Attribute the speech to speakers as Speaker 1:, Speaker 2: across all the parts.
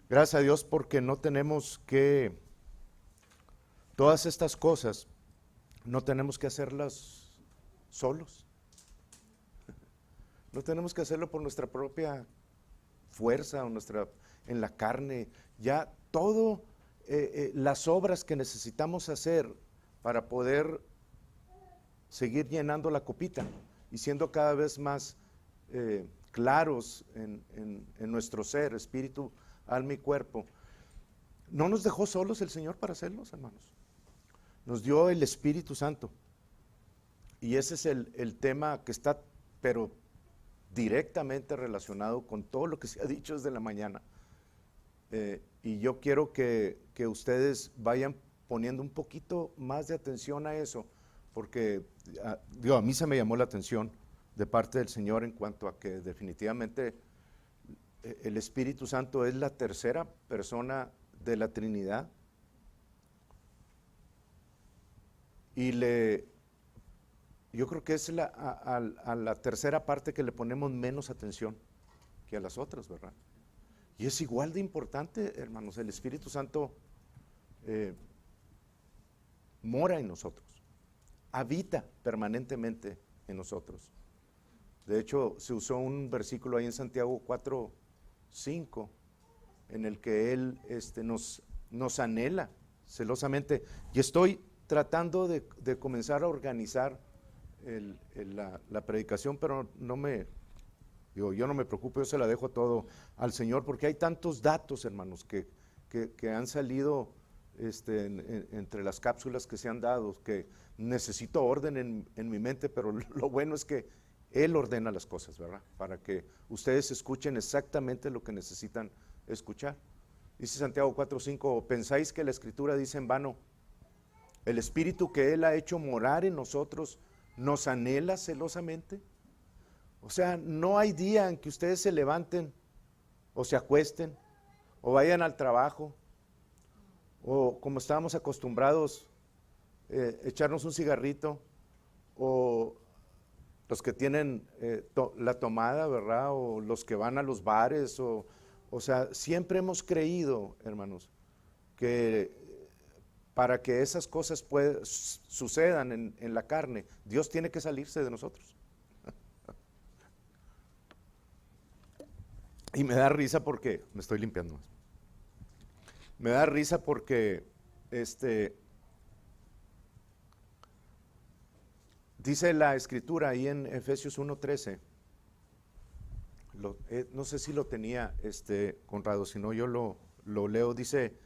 Speaker 1: Gracias a Dios porque no tenemos que, todas estas cosas, no tenemos que hacerlas solos. No tenemos que hacerlo por nuestra propia fuerza o en la carne. Ya todo, las obras que necesitamos hacer para poder seguir llenando la copita y siendo cada vez más claros en nuestro ser, espíritu, alma y cuerpo. No nos dejó solos el Señor para hacerlos, hermanos. Nos dio el Espíritu Santo. Y ese es el tema que está, pero directamente relacionado con todo lo que se ha dicho desde la mañana. Y yo quiero que ustedes vayan poniendo un poquito más de atención a eso, porque a mí se me llamó la atención de parte del Señor en cuanto a que definitivamente el Espíritu Santo es la tercera persona de la Trinidad. Y yo creo que es a la tercera parte que le ponemos menos atención que a las otras, ¿verdad? Y es igual de importante, hermanos. El Espíritu Santo mora en nosotros, habita permanentemente en nosotros. De hecho, se usó un versículo ahí en Santiago 4:5, en el que Él nos anhela celosamente. Y estoy tratando de comenzar a organizar la predicación, pero yo no me preocupo, yo se la dejo todo al Señor, porque hay tantos datos, hermanos, que han salido entre las cápsulas que se han dado, que necesito orden en mi mente, pero lo bueno es que Él ordena las cosas, ¿verdad? Para que ustedes escuchen exactamente lo que necesitan escuchar. Dice Santiago 4:5, ¿pensáis que la Escritura dice en vano? El Espíritu que Él ha hecho morar en nosotros nos anhela celosamente. O sea, no hay día en que ustedes se levanten o se acuesten o vayan al trabajo o, como estábamos acostumbrados, echarnos un cigarrito, o los que tienen la tomada, ¿verdad? O los que van a los bares, o sea, siempre hemos creído, hermanos, que para que esas cosas sucedan en la carne, Dios tiene que salirse de nosotros. Y me da risa porque, me estoy limpiando más. Me da risa porque, dice la Escritura ahí en Efesios 1:13, no sé si lo tenía Conrado, si no yo lo leo, dice,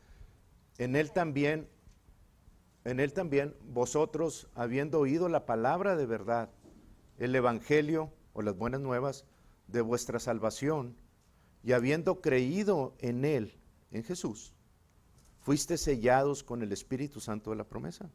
Speaker 1: en él también vosotros, habiendo oído la palabra de verdad, el evangelio o las buenas nuevas de vuestra salvación, y habiendo creído en él, en Jesús, fuiste sellados con el Espíritu Santo de la promesa.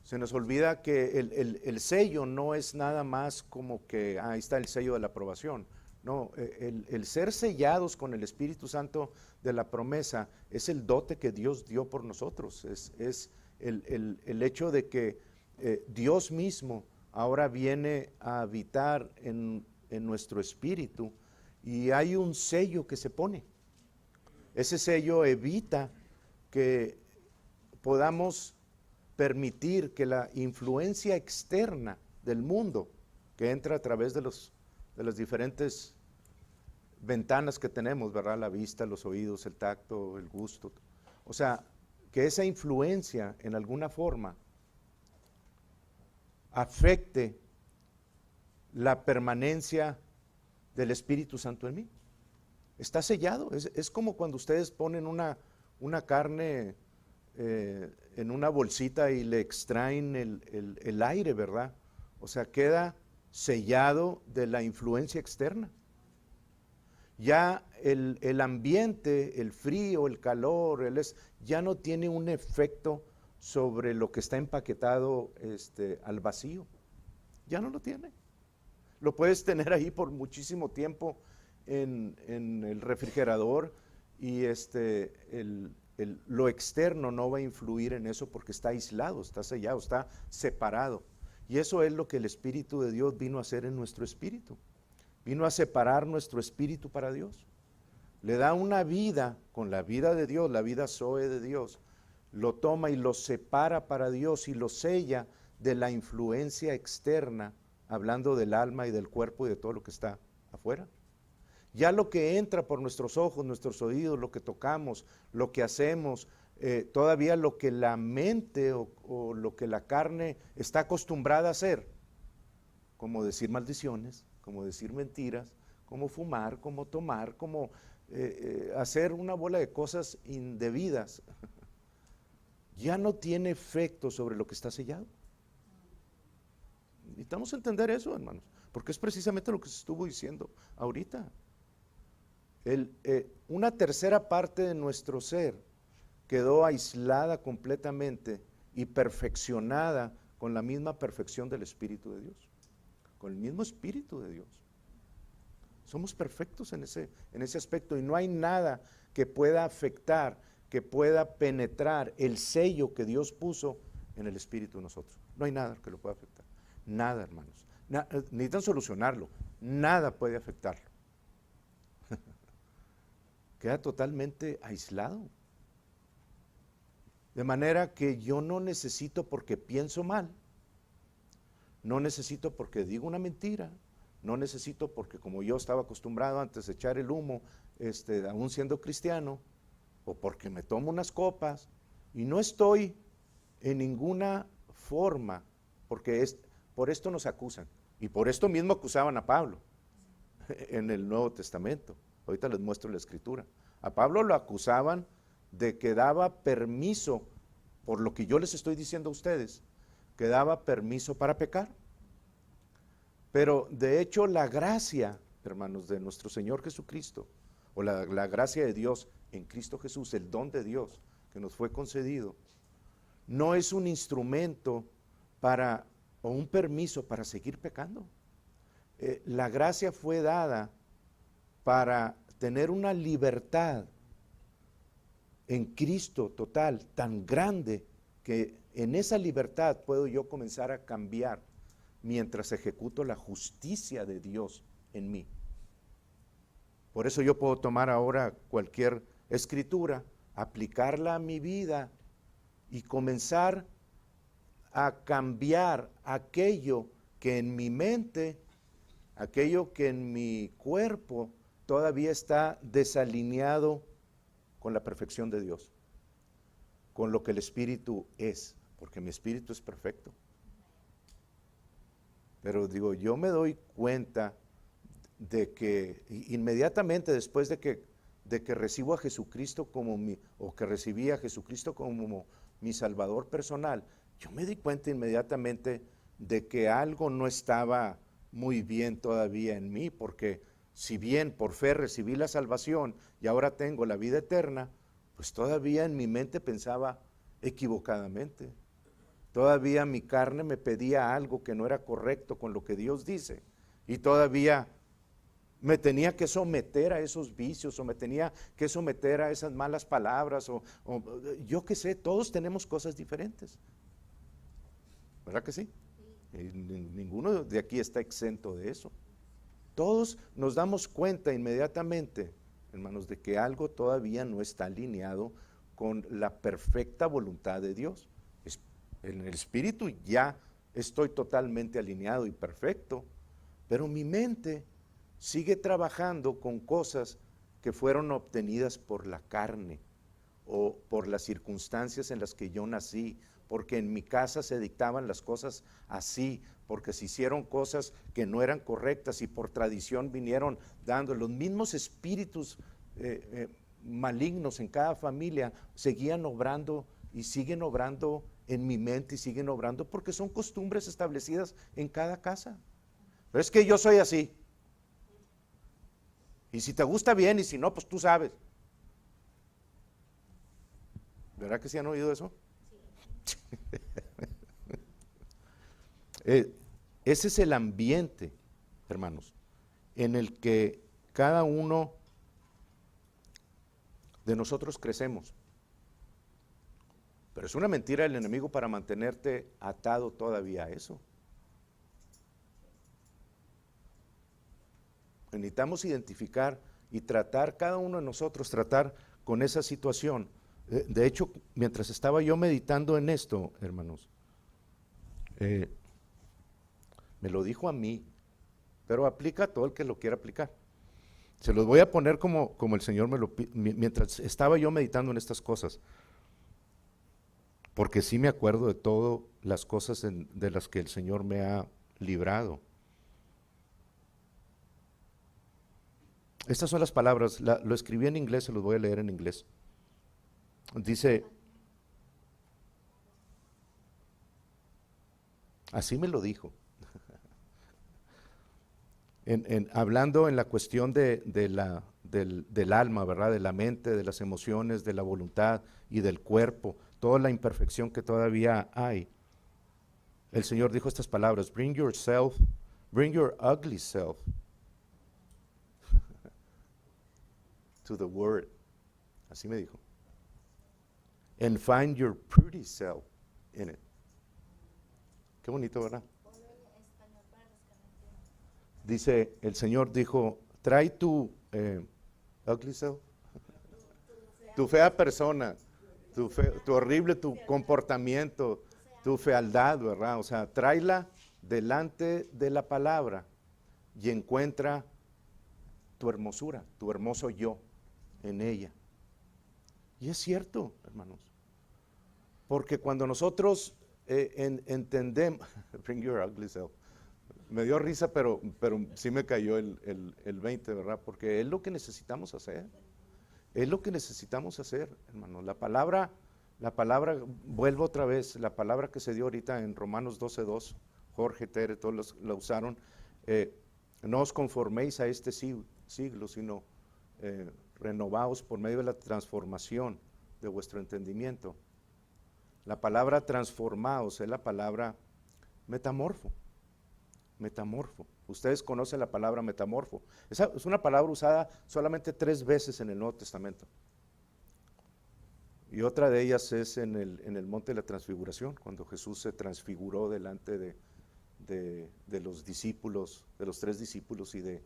Speaker 1: Se nos olvida que el sello no es nada más como que ahí está el sello de la aprobación. No, el ser sellados con el Espíritu Santo de la promesa es el dote que Dios dio por nosotros. Es el hecho de que Dios mismo ahora viene a habitar en nuestro espíritu, y hay un sello que se pone. Ese sello evita que podamos permitir que la influencia externa del mundo, que entra a través de las diferentes ventanas que tenemos, ¿verdad? La vista, los oídos, el tacto, el gusto. O sea, que esa influencia en alguna forma afecte la permanencia del Espíritu Santo en mí. Está sellado. Es como cuando ustedes ponen una carne en una bolsita y le extraen el aire, ¿verdad? O sea, queda sellado de la influencia externa. Ya el ambiente, el frío, el calor, ya no tiene un efecto sobre lo que está empaquetado al vacío. Ya no lo tiene. Lo puedes tener ahí por muchísimo tiempo en el refrigerador, y lo externo no va a influir en eso porque está aislado, está sellado, está separado. Y eso es lo que el Espíritu de Dios vino a hacer en nuestro espíritu. Vino a separar nuestro espíritu para Dios. le da una vida con la vida de Dios, la vida Zoe de Dios, lo toma y lo separa para Dios y lo sella de la influencia externa, hablando del alma y del cuerpo y de todo lo que está afuera. Ya lo que entra por nuestros ojos, nuestros oídos, lo que tocamos, lo que hacemos, todavía lo que la mente o lo que la carne está acostumbrada a hacer, como decir maldiciones, como decir mentiras, como fumar, como tomar, como hacer una bola de cosas indebidas, ya no tiene efecto sobre lo que está sellado. Necesitamos entender eso, hermanos, porque es precisamente lo que se estuvo diciendo ahorita. Una tercera parte de nuestro ser quedó aislada completamente y perfeccionada con la misma perfección del Espíritu de Dios, con el mismo Espíritu de Dios. Somos perfectos en ese aspecto y no hay nada que pueda afectar, que pueda penetrar el sello que Dios puso en el Espíritu de nosotros. No hay nada que lo pueda afectar. Nada, hermanos. Necesitan solucionarlo. Nada puede afectarlo. Queda totalmente aislado. De manera que yo no necesito porque pienso mal, no necesito porque digo una mentira, no necesito porque como yo estaba acostumbrado antes de echar el humo, aún siendo cristiano, o porque me tomo unas copas, y no estoy en ninguna forma, porque por esto nos acusan, y por esto mismo acusaban a Pablo en el Nuevo Testamento. Ahorita les muestro la escritura. A Pablo lo acusaban de que daba permiso, por lo que yo les estoy diciendo a ustedes, que daba permiso para pecar. Pero de hecho la gracia, hermanos, de nuestro Señor Jesucristo, o la gracia de Dios en Cristo Jesús, el don de Dios que nos fue concedido, no es un instrumento o un permiso para seguir pecando. La gracia fue dada para tener una libertad en Cristo total, tan grande, que en esa libertad puedo yo comenzar a cambiar mientras ejecuto la justicia de Dios en mí. Por eso yo puedo tomar ahora cualquier escritura, aplicarla a mi vida y comenzar a cambiar aquello que en mi mente, aquello que en mi cuerpo todavía está desalineado con la perfección de Dios, con lo que el Espíritu es, porque mi Espíritu es perfecto. Pero digo, yo me doy cuenta de que inmediatamente después de que recibo a Jesucristo o que recibí a Jesucristo como mi Salvador personal, yo me di cuenta inmediatamente de que algo no estaba muy bien todavía en mí, porque si bien por fe recibí la salvación y ahora tengo la vida eterna, pues todavía en mi mente pensaba equivocadamente. Todavía mi carne me pedía algo que no era correcto con lo que Dios dice, y todavía me tenía que someter a esos vicios, o me tenía que someter a esas malas palabras, o yo qué sé. Todos tenemos cosas diferentes, ¿verdad que sí? Ninguno de aquí está exento de eso. Todos nos damos cuenta inmediatamente, hermanos, de que algo todavía no está alineado con la perfecta voluntad de Dios. En el Espíritu ya estoy totalmente alineado y perfecto, pero mi mente sigue trabajando con cosas que fueron obtenidas por la carne o por las circunstancias en las que yo nací, porque en mi casa se dictaban las cosas así, porque se hicieron cosas que no eran correctas y por tradición vinieron dando. Los mismos espíritus malignos en cada familia seguían obrando y siguen obrando en mi mente y siguen obrando porque son costumbres establecidas en cada casa. Pero es que yo soy así. Y si te gusta bien y si no, pues tú sabes. ¿Verdad que sí han oído eso? Sí. Ese es el ambiente, hermanos, en el que cada uno de nosotros crecemos. Pero es una mentira del enemigo para mantenerte atado todavía a eso. Necesitamos identificar y tratar, cada uno de nosotros, tratar con esa situación. De hecho, mientras estaba yo meditando en esto, hermanos, me lo dijo a mí, pero aplica a todo el que lo quiera aplicar. Se los voy a poner como el Señor me lo pide, mientras estaba yo meditando en estas cosas, porque sí me acuerdo de todas las cosas de las que el Señor me ha librado. Estas son las palabras, lo escribí en inglés, se los voy a leer en inglés. Dice, así me lo dijo. Hablando en la cuestión del alma, ¿verdad? De la mente, de las emociones, de la voluntad y del cuerpo, toda la imperfección que todavía hay. El Señor dijo estas palabras: bring your ugly self to the Word. Así me dijo. And find your pretty self in it. Qué bonito, ¿verdad? Dice, el Señor dijo, trae tu ugly self, tu fea persona, tu horrible, tu comportamiento, tu fealdad, ¿verdad? O sea, tráela delante de la palabra y encuentra tu hermosura, tu hermoso yo en ella. Y es cierto, hermanos, porque cuando nosotros entendemos, bring your ugly self, me dio risa, pero sí me cayó el 20, ¿verdad? Porque es lo que necesitamos hacer. Es lo que necesitamos hacer, hermanos. La palabra, vuelvo otra vez, la palabra que se dio ahorita en Romanos 12:2, Jorge, Tere, todos la usaron. No os conforméis a este siglo, sino renovaos por medio de la transformación de vuestro entendimiento. La palabra transformaos es la palabra metamorfo. Metamorfo. Ustedes conocen la palabra metamorfo. Esa es una palabra usada solamente 3 veces en el Nuevo Testamento. Y otra de ellas es en el Monte de la Transfiguración, cuando Jesús se transfiguró delante de los discípulos, de los 3 discípulos, y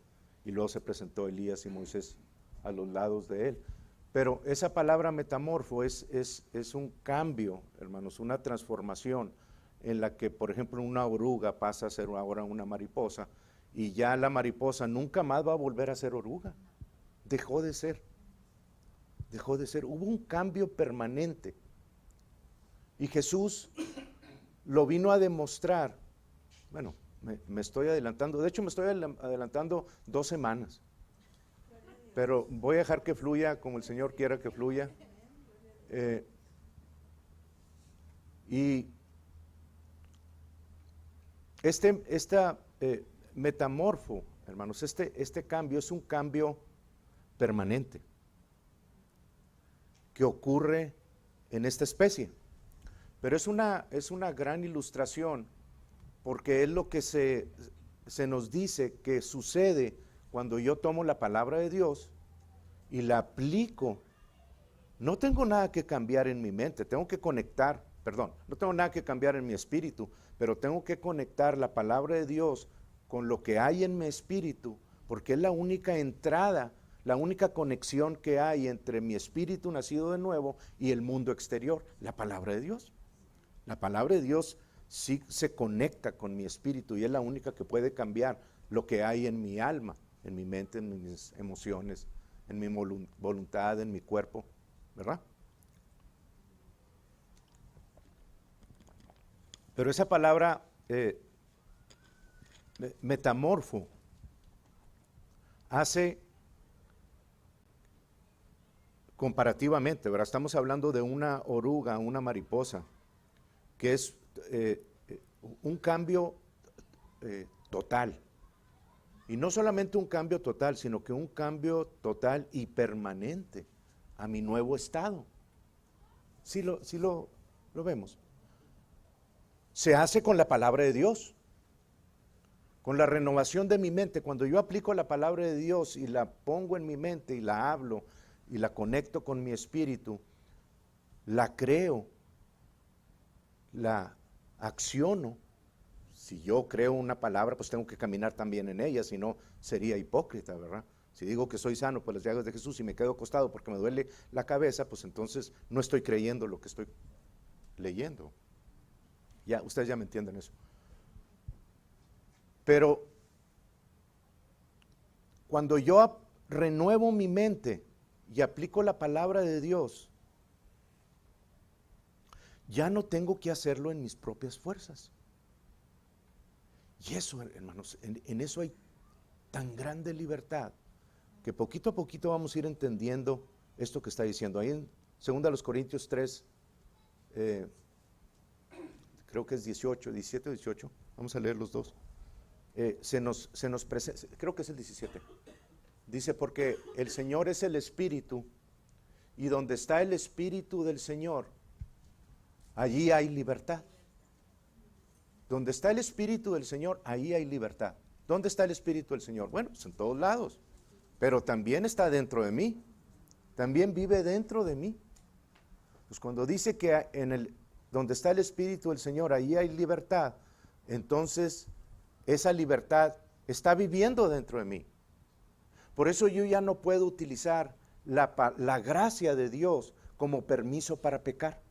Speaker 1: luego se presentó Elías y Moisés a los lados de él. Pero esa palabra metamorfo es un cambio, hermanos, una transformación en la que, por ejemplo, una oruga pasa a ser ahora una mariposa, y ya la mariposa nunca más va a volver a ser oruga. Dejó de ser. Hubo un cambio permanente. Y Jesús lo vino a demostrar. Bueno, me estoy adelantando. De hecho, me estoy adelantando 2 semanas. Pero voy a dejar que fluya como el Señor quiera que fluya. Y esta metamorfo, hermanos, este cambio es un cambio permanente que ocurre en esta especie. Pero es una gran ilustración, porque es lo que se nos dice que sucede cuando yo tomo la palabra de Dios y la aplico. No tengo nada que cambiar en mi mente, tengo que conectar, no tengo nada que cambiar en mi espíritu, pero tengo que conectar la palabra de Dios con lo que hay en mi espíritu, porque es la única entrada, la única conexión que hay entre mi espíritu nacido de nuevo y el mundo exterior, la palabra de Dios. La palabra de Dios sí se conecta con mi espíritu y es la única que puede cambiar lo que hay en mi alma, en mi mente, en mis emociones, en mi voluntad, en mi cuerpo, ¿verdad? Pero esa palabra metamorfo hace comparativamente, ¿verdad? Estamos hablando de una oruga, una mariposa, que es un cambio total. Y no solamente un cambio total, sino que un cambio total y permanente a mi nuevo estado. ¿Sí lo vemos? Se hace con la palabra de Dios, con la renovación de mi mente. Cuando yo aplico la palabra de Dios y la pongo en mi mente y la hablo y la conecto con mi espíritu, la creo, la acciono. Si yo creo una palabra, pues tengo que caminar también en ella, si no sería hipócrita, ¿verdad? Si digo que soy sano por las llagas de Jesús y me quedo acostado porque me duele la cabeza, pues entonces no estoy creyendo lo que estoy leyendo. Ya, ustedes ya me entienden eso. Pero cuando yo renuevo mi mente y aplico la palabra de Dios, ya no tengo que hacerlo en mis propias fuerzas. Y eso, hermanos, en eso hay tan grande libertad, que poquito a poquito vamos a ir entendiendo esto que está diciendo. Ahí en 2 Corintios 3, creo que es 18, 17 o 18, vamos a leer los dos. Se nos presenta, creo que es el 17. Dice, porque el Señor es el Espíritu, y donde está el Espíritu del Señor, allí hay libertad. Donde está el Espíritu del Señor, ahí hay libertad. ¿Dónde está el Espíritu del Señor? Bueno, pues en todos lados, pero también está dentro de mí, también vive dentro de mí. Pues cuando dice que donde está el Espíritu del Señor, ahí hay libertad, entonces esa libertad está viviendo dentro de mí. Por eso yo ya no puedo utilizar la gracia de Dios como permiso para pecar,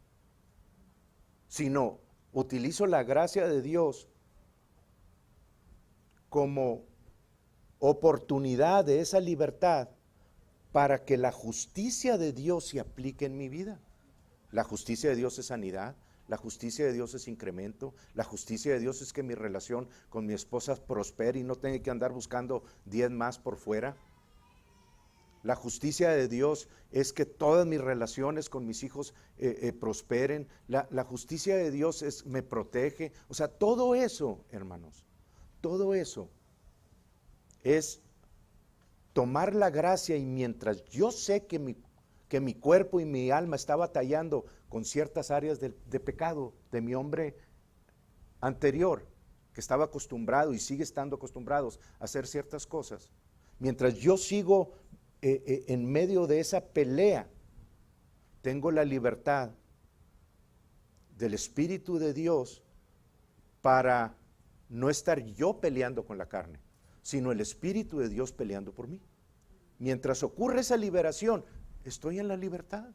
Speaker 1: sino utilizo la gracia de Dios como oportunidad de esa libertad para que la justicia de Dios se aplique en mi vida. La justicia de Dios es sanidad, la justicia de Dios es incremento, la justicia de Dios es que mi relación con mi esposa prospere y no tenga que andar buscando 10 más por fuera. La justicia de Dios es que todas mis relaciones con mis hijos prosperen. La justicia de Dios me protege. O sea, todo eso, hermanos, todo eso es tomar la gracia, y mientras yo sé que mi cuerpo y mi alma está batallando con ciertas áreas de pecado de mi hombre anterior, que estaba acostumbrado y sigue estando acostumbrados a hacer ciertas cosas, mientras yo sigo en medio de esa pelea, tengo la libertad del Espíritu de Dios para no estar yo peleando con la carne, sino el Espíritu de Dios peleando por mí. Mientras ocurre esa liberación, estoy en la libertad.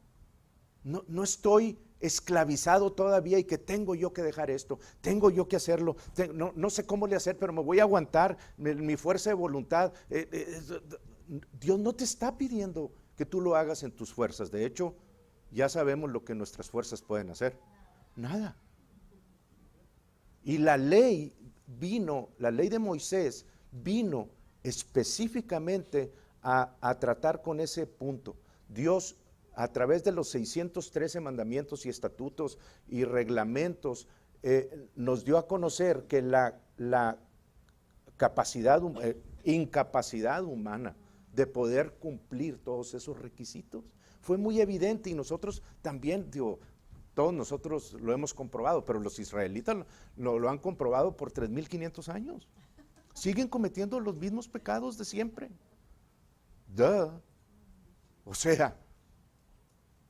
Speaker 1: No estoy esclavizado todavía y que tengo yo que dejar esto, tengo yo que hacerlo, no sé cómo le hacer, pero me voy a aguantar mi fuerza de voluntad. Dios no te está pidiendo que tú lo hagas en tus fuerzas. De hecho, ya sabemos lo que nuestras fuerzas pueden hacer. Nada. Y la ley de Moisés vino específicamente a tratar con ese punto. Dios, a través de los 613 mandamientos y estatutos y reglamentos, nos dio a conocer que la incapacidad humana de poder cumplir todos esos requisitos fue muy evidente, y nosotros también, todos nosotros lo hemos comprobado, pero los israelitas lo han comprobado por 3,500 años. Siguen cometiendo los mismos pecados de siempre. O sea,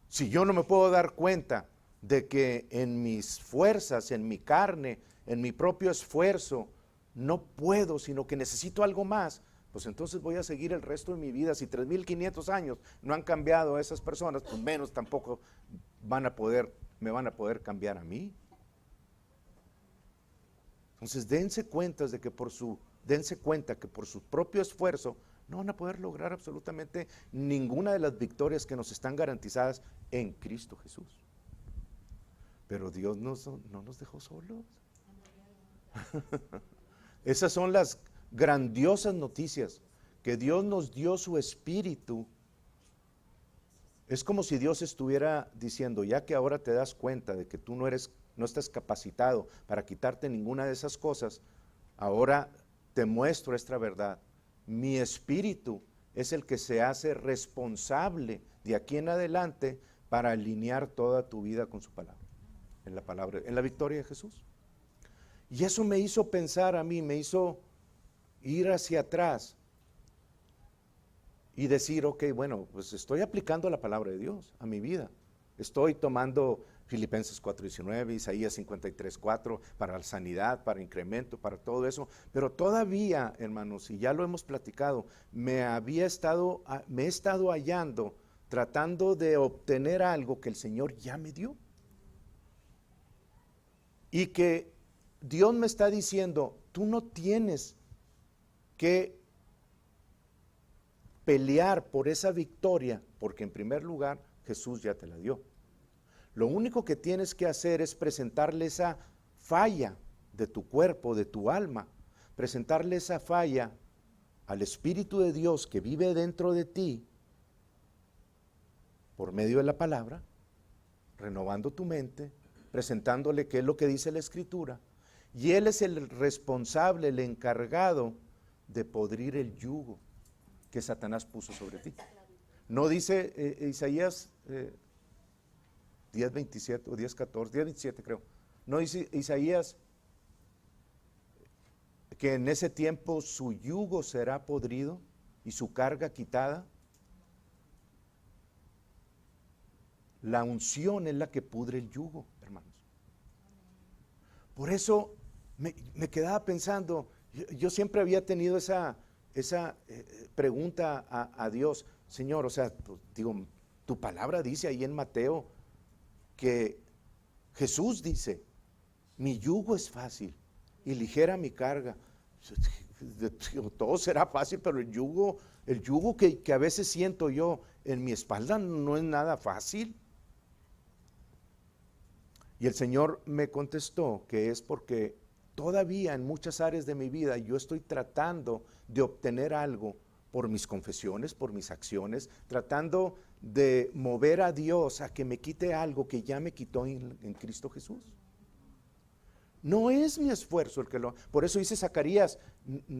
Speaker 1: si yo no me puedo dar cuenta de que en mis fuerzas, en mi carne, en mi propio esfuerzo, no puedo, sino que necesito algo más, pues entonces voy a seguir el resto de mi vida. Si 3,500 años no han cambiado a esas personas, pues menos tampoco me van a poder cambiar a mí. Entonces dense cuenta que por su propio esfuerzo no van a poder lograr absolutamente ninguna de las victorias que nos están garantizadas en Cristo Jesús. Pero Dios no nos dejó solos. Esas son las grandiosas noticias, que Dios nos dio su Espíritu. Es como si Dios estuviera diciendo, ya que ahora te das cuenta de que tú no estás capacitado para quitarte ninguna de esas cosas, ahora te muestro esta verdad. Mi Espíritu es el que se hace responsable de aquí en adelante para alinear toda tu vida con su palabra, en la victoria de Jesús. Y eso me hizo pensar a mí, me hizo ir hacia atrás y decir, ok, bueno, pues estoy aplicando la palabra de Dios a mi vida. Estoy tomando Filipenses 4:19, Isaías 53:4, para la sanidad, para incremento, para todo eso. Pero todavía, hermanos, y ya lo hemos platicado, me he estado hallando, tratando de obtener algo que el Señor ya me dio. Y que Dios me está diciendo, tú no tienes que pelear por esa victoria, porque en primer lugar Jesús ya te la dio. Lo único que tienes que hacer es presentarle esa falla de tu cuerpo, de tu alma, presentarle esa falla al Espíritu de Dios que vive dentro de ti por medio de la palabra, renovando tu mente, presentándole qué es lo que dice la Escritura, y Él es el responsable, el encargado de podrir el yugo que Satanás puso sobre ti. No dice Isaías 10:27 o 10:14, 10:27 creo. No dice Isaías que en ese tiempo su yugo será podrido y su carga quitada. La unción es la que pudre el yugo, hermanos. Por eso me quedaba pensando, yo siempre había tenido esa pregunta a Dios, Señor, o sea, digo, tu palabra dice ahí en Mateo que Jesús dice, mi yugo es fácil y ligera mi carga. Todo será fácil, pero el yugo que a veces siento yo en mi espalda no es nada fácil. Y el Señor me contestó que es porque todavía en muchas áreas de mi vida yo estoy tratando de obtener algo por mis confesiones, por mis acciones, tratando de mover a Dios a que me quite algo que ya me quitó en Cristo Jesús. No es mi esfuerzo el que lo... Por eso dice Zacarías,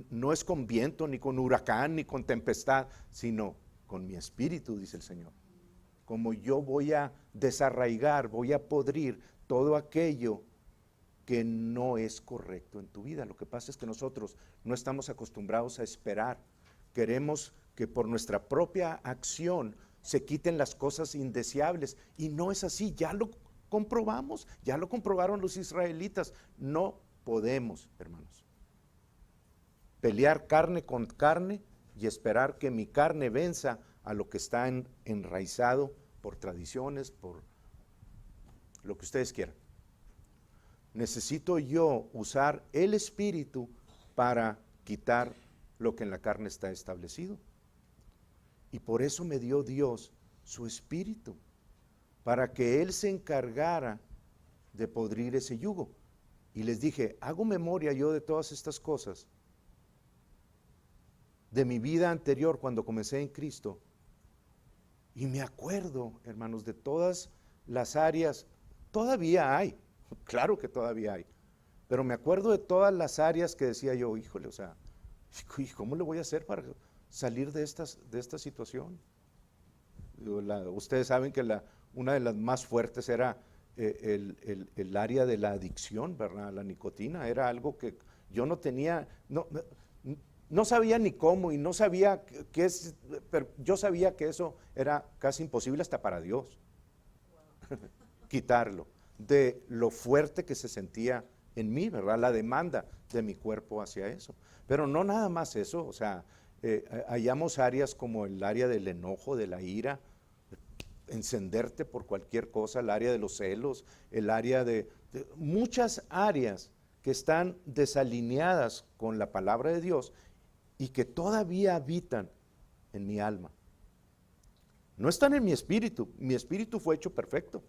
Speaker 1: no es con viento, ni con huracán, ni con tempestad, sino con mi espíritu, dice el Señor. Como yo voy a desarraigar, voy a podrir todo aquello que no es correcto en tu vida. Lo que pasa es que nosotros no estamos acostumbrados a esperar. Queremos que por nuestra propia acción se quiten las cosas indeseables. Y no es así, ya lo comprobamos, ya lo comprobaron los israelitas. No podemos, hermanos, pelear carne con carne y esperar que mi carne venza a lo que está enraizado por tradiciones, por lo que ustedes quieran. Necesito yo usar el Espíritu para quitar lo que en la carne está establecido. Y por eso me dio Dios su Espíritu, para que Él se encargara de podrir ese yugo. Y les dije, hago memoria yo de todas estas cosas, de mi vida anterior cuando comencé en Cristo, y me acuerdo, hermanos, de todas las áreas. Todavía hay, claro que todavía hay, pero me acuerdo de todas las áreas que decía yo, híjole, o sea, ¿cómo le voy a hacer para salir de esta situación? Ustedes saben que una de las más fuertes era el área de la adicción, ¿verdad? La nicotina era algo que yo no tenía, no sabía ni cómo y no sabía qué es, pero yo sabía que eso era casi imposible hasta para Dios. Wow. Quitarlo, de lo fuerte que se sentía en mí, ¿verdad? La demanda de mi cuerpo hacia eso. Pero no nada más eso, o sea, hallamos áreas como el área del enojo, de la ira, encenderte por cualquier cosa, el área de los celos, el área de muchas áreas que están desalineadas con la palabra de Dios y que todavía habitan en mi alma. No están en mi espíritu fue hecho perfecto.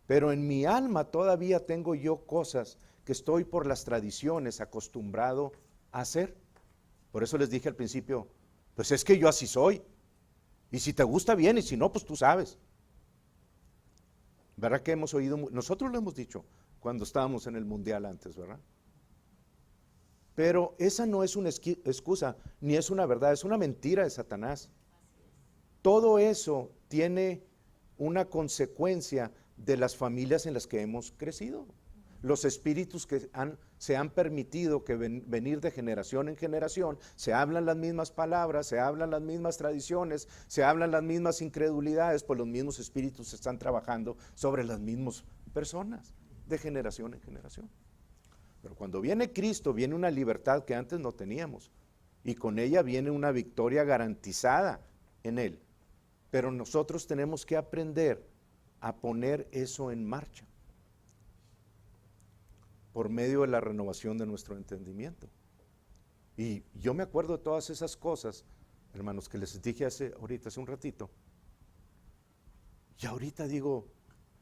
Speaker 1: Pero en mi alma todavía tengo yo cosas que estoy por las tradiciones acostumbrado a hacer. Por eso les dije al principio, pues es que yo así soy. Y si te gusta bien y si no, pues tú sabes. ¿Verdad que hemos oído? Nosotros lo hemos dicho cuando estábamos en el mundial antes, ¿verdad? Pero esa no es una excusa, ni es una verdad, es una mentira de Satanás. Todo eso tiene una consecuencia de las familias en las que hemos crecido. Los espíritus que han se han permitido que venir de generación en generación, se hablan las mismas palabras, se hablan las mismas tradiciones, se hablan las mismas incredulidades, pues los mismos espíritus están trabajando sobre las mismas personas, de generación en generación. Pero cuando viene Cristo, viene una libertad que antes no teníamos, y con ella viene una victoria garantizada en Él. Pero nosotros tenemos que aprender a poner eso en marcha por medio de la renovación de nuestro entendimiento. Y yo me acuerdo de todas esas cosas, hermanos, que les dije hace un ratito. Y ahorita digo,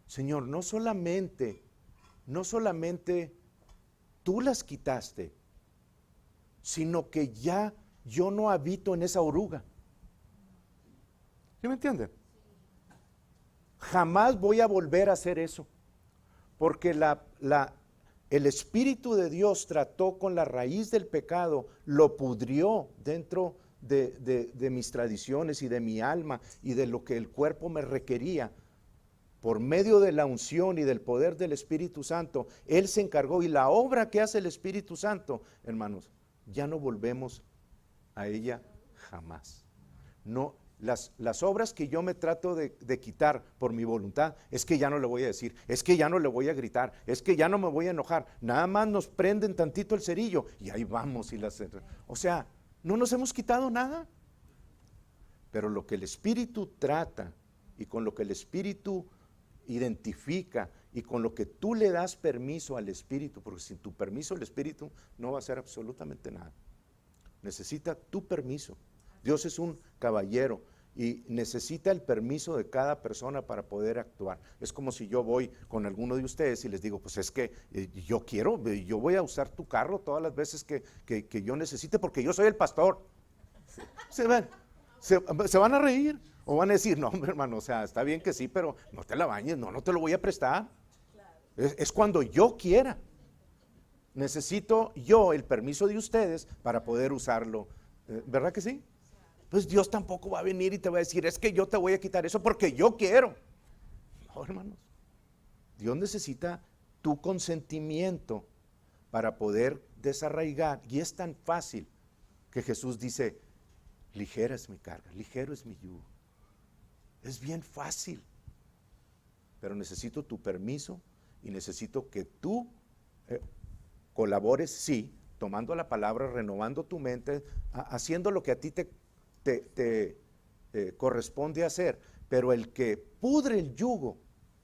Speaker 1: Señor, no solamente tú las quitaste, sino que ya yo no habito en esa oruga. ¿Sí me entienden? Jamás voy a volver a hacer eso, porque el Espíritu de Dios trató con la raíz del pecado, lo pudrió dentro de mis tradiciones y de mi alma y de lo que el cuerpo me requería. Por medio de la unción y del poder del Espíritu Santo, Él se encargó, y la obra que hace el Espíritu Santo, hermanos, ya no volvemos a ella jamás. No, las obras que yo me trato de quitar por mi voluntad, es que ya no le voy a decir, es que ya no le voy a gritar, es que ya no me voy a enojar, nada más nos prenden tantito el cerillo y ahí vamos. O sea, no nos hemos quitado nada. Pero lo que el Espíritu trata y con lo que el Espíritu identifica y con lo que tú le das permiso al Espíritu, porque sin tu permiso el Espíritu no va a hacer absolutamente nada. Necesita tu permiso. Dios es un caballero y necesita el permiso de cada persona para poder actuar. Es como si yo voy con alguno de ustedes y les digo, pues es que yo voy a usar tu carro todas las veces que yo necesite, porque yo soy el pastor. Se van a reír o van a decir, no, hombre, hermano, o sea, está bien que sí, pero no te la bañes, no te lo voy a prestar. Es cuando yo quiera. Necesito yo el permiso de ustedes para poder usarlo. ¿Verdad que sí? Pues Dios tampoco va a venir y te va a decir, es que yo te voy a quitar eso porque yo quiero. No, hermanos. Dios necesita tu consentimiento para poder desarraigar. Y es tan fácil que Jesús dice, ligera es mi carga, ligero es mi yugo. Es bien fácil. Pero necesito tu permiso y necesito que tú colabores, sí, tomando la palabra, renovando tu mente, haciendo lo que a ti te corresponde hacer, pero el que pudre el yugo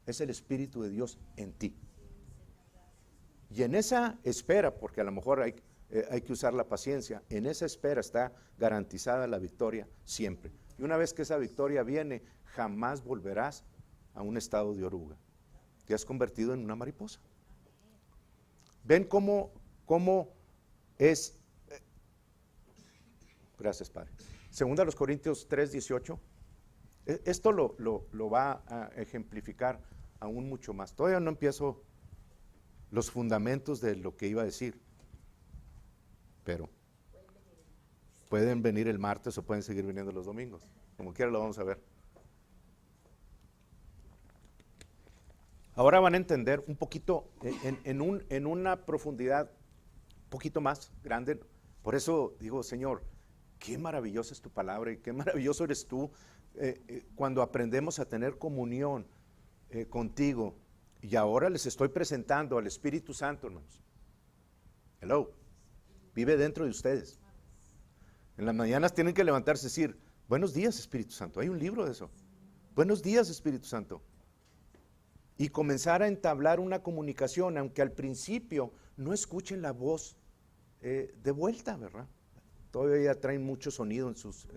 Speaker 1: es el Espíritu de Dios en ti. Y en esa espera, porque a lo mejor hay que usar la paciencia, en esa espera está garantizada la victoria siempre. Y una vez que esa victoria viene, jamás volverás a un estado de oruga. Te has convertido en una mariposa. ¿Ven cómo es? Gracias, Padre. Segunda a los Corintios 3:18. Esto lo va a ejemplificar aún mucho más. Todavía no empiezo los fundamentos de lo que iba a decir, pero pueden venir el martes o pueden seguir viniendo los domingos. Como quiera lo vamos a ver. Ahora van a entender un poquito, en una profundidad un poquito más grande. Por eso digo, Señor, qué maravillosa es tu palabra y qué maravilloso eres tú cuando aprendemos a tener comunión contigo. Y ahora les estoy presentando al Espíritu Santo, hermanos. Hello. Vive dentro de ustedes. En las mañanas tienen que levantarse y decir, buenos días, Espíritu Santo. Hay un libro de eso. Buenos días, Espíritu Santo. Y comenzar a entablar una comunicación, aunque al principio no escuchen la voz de vuelta, ¿verdad? Todavía traen mucho sonido en sus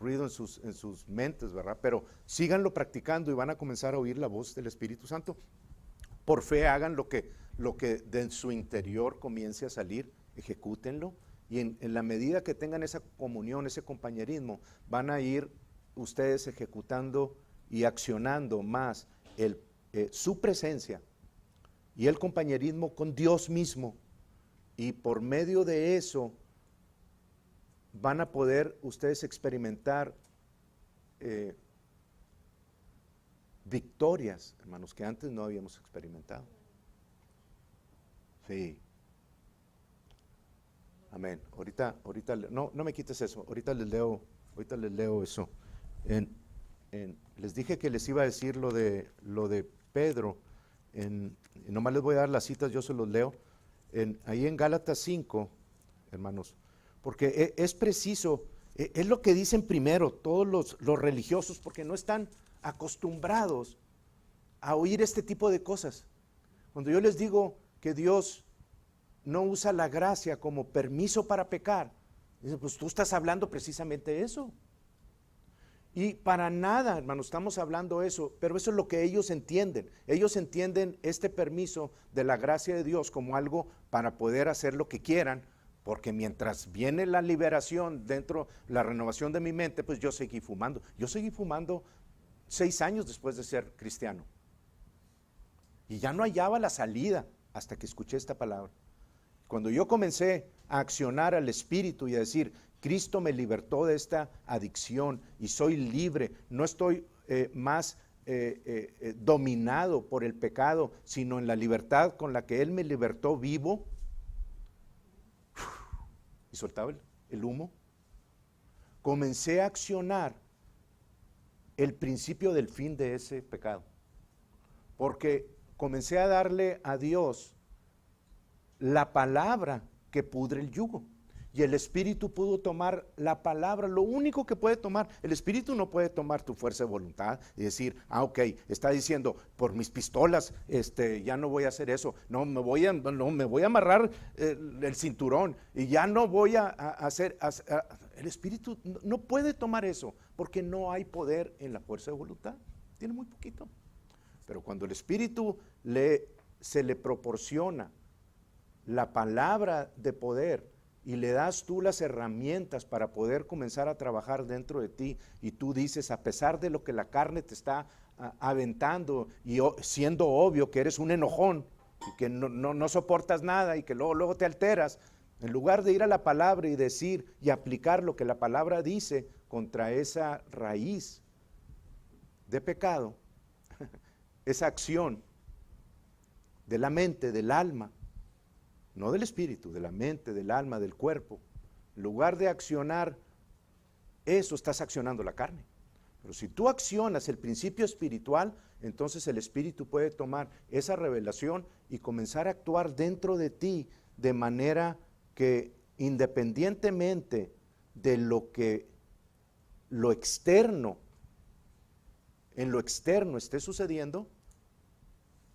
Speaker 1: ruido en sus mentes, ¿verdad? Pero síganlo practicando y van a comenzar a oír la voz del Espíritu Santo. Por fe hagan lo que de su interior comience a salir, ejecútenlo, y en la medida que tengan esa comunión, ese compañerismo, van a ir ustedes ejecutando y accionando más su presencia y el compañerismo con Dios mismo, y por medio de eso van a poder ustedes experimentar victorias, hermanos, que antes no habíamos experimentado. Sí, Amén. No, no me quites eso. Ahorita les leo eso. Les dije que les iba a decir lo de Pedro. Nomás les voy a dar las citas, yo se los leo. Ahí en Gálatas 5, hermanos, porque es preciso, es lo que dicen primero todos los religiosos, porque no están acostumbrados a oír este tipo de cosas. Cuando yo les digo que Dios no usa la gracia como permiso para pecar, dicen, pues tú estás hablando precisamente eso. Y para nada, hermanos, estamos hablando eso, pero eso es lo que ellos entienden. Ellos entienden este permiso de la gracia de Dios como algo para poder hacer lo que quieran, porque mientras viene la liberación dentro, la renovación de mi mente, pues yo seguí fumando. Yo seguí fumando 6 años después de ser cristiano. Y ya no hallaba la salida hasta que escuché esta palabra. Cuando yo comencé a accionar al Espíritu y a decir, Cristo me libertó de esta adicción y soy libre, no estoy más dominado por el pecado, sino en la libertad con la que Él me libertó vivo, y soltaba el humo, comencé a accionar el principio del fin de ese pecado, porque comencé a darle a Dios la palabra que pudre el yugo. Y el Espíritu pudo tomar la palabra, lo único que puede tomar. El Espíritu no puede tomar tu fuerza de voluntad y decir, ok, está diciendo, por mis pistolas, ya no voy a hacer eso. No, me voy a amarrar el cinturón y ya no voy a hacer. El Espíritu no puede tomar eso, porque no hay poder en la fuerza de voluntad. Tiene muy poquito. Pero cuando el Espíritu se le proporciona la palabra de poder, y le das tú las herramientas para poder comenzar a trabajar dentro de ti, y tú dices, a pesar de lo que la carne te está aventando, y siendo obvio que eres un enojón, y que no soportas nada, y que luego te alteras, en lugar de ir a la palabra y decir y aplicar lo que la palabra dice contra esa raíz de pecado, esa acción de la mente, del alma, no del espíritu, de la mente, del alma, del cuerpo. En lugar de accionar eso, estás accionando la carne. Pero si tú accionas el principio espiritual, entonces el Espíritu puede tomar esa revelación y comenzar a actuar dentro de ti de manera que, independientemente de lo externo, en lo externo esté sucediendo,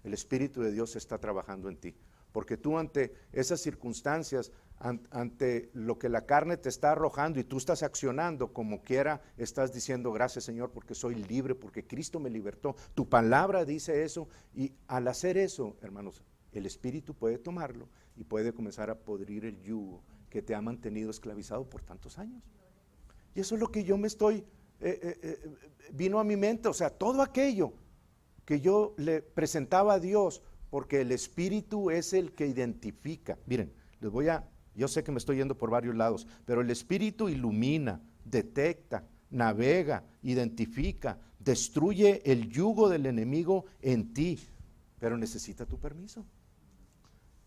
Speaker 1: el Espíritu de Dios está trabajando en ti. Porque tú, ante esas circunstancias, ante lo que la carne te está arrojando y tú estás accionando como quiera, estás diciendo, gracias Señor porque soy libre, porque Cristo me libertó. Tu palabra dice eso, y al hacer eso, hermanos, el Espíritu puede tomarlo y puede comenzar a podrir el yugo que te ha mantenido esclavizado por tantos años. Y eso es lo que yo vino a mi mente, o sea, todo aquello que yo le presentaba a Dios, porque el Espíritu es el que identifica. Miren, yo sé que me estoy yendo por varios lados, pero el Espíritu ilumina, detecta, navega, identifica, destruye el yugo del enemigo en ti, pero necesita tu permiso.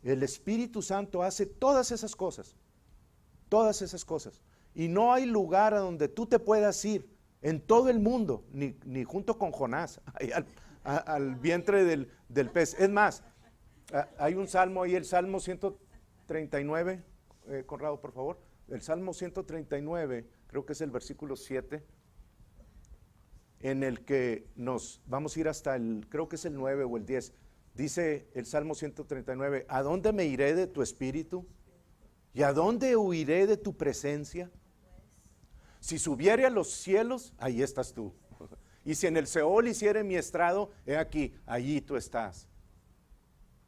Speaker 1: El Espíritu Santo hace todas esas cosas, y no hay lugar a donde tú te puedas ir en todo el mundo, ni junto con Jonás, al vientre del pez. Es más, hay un salmo ahí, el Salmo 139, Conrado, por favor, el Salmo 139, creo que es el versículo 7, en el que vamos a ir hasta creo que es el 9 o el 10, dice el Salmo 139, ¿a dónde me iré de tu espíritu? ¿Y a dónde huiré de tu presencia? Si subiere a los cielos, ahí estás tú. Y si en el Seol hiciere mi estrado, he aquí, allí tú estás.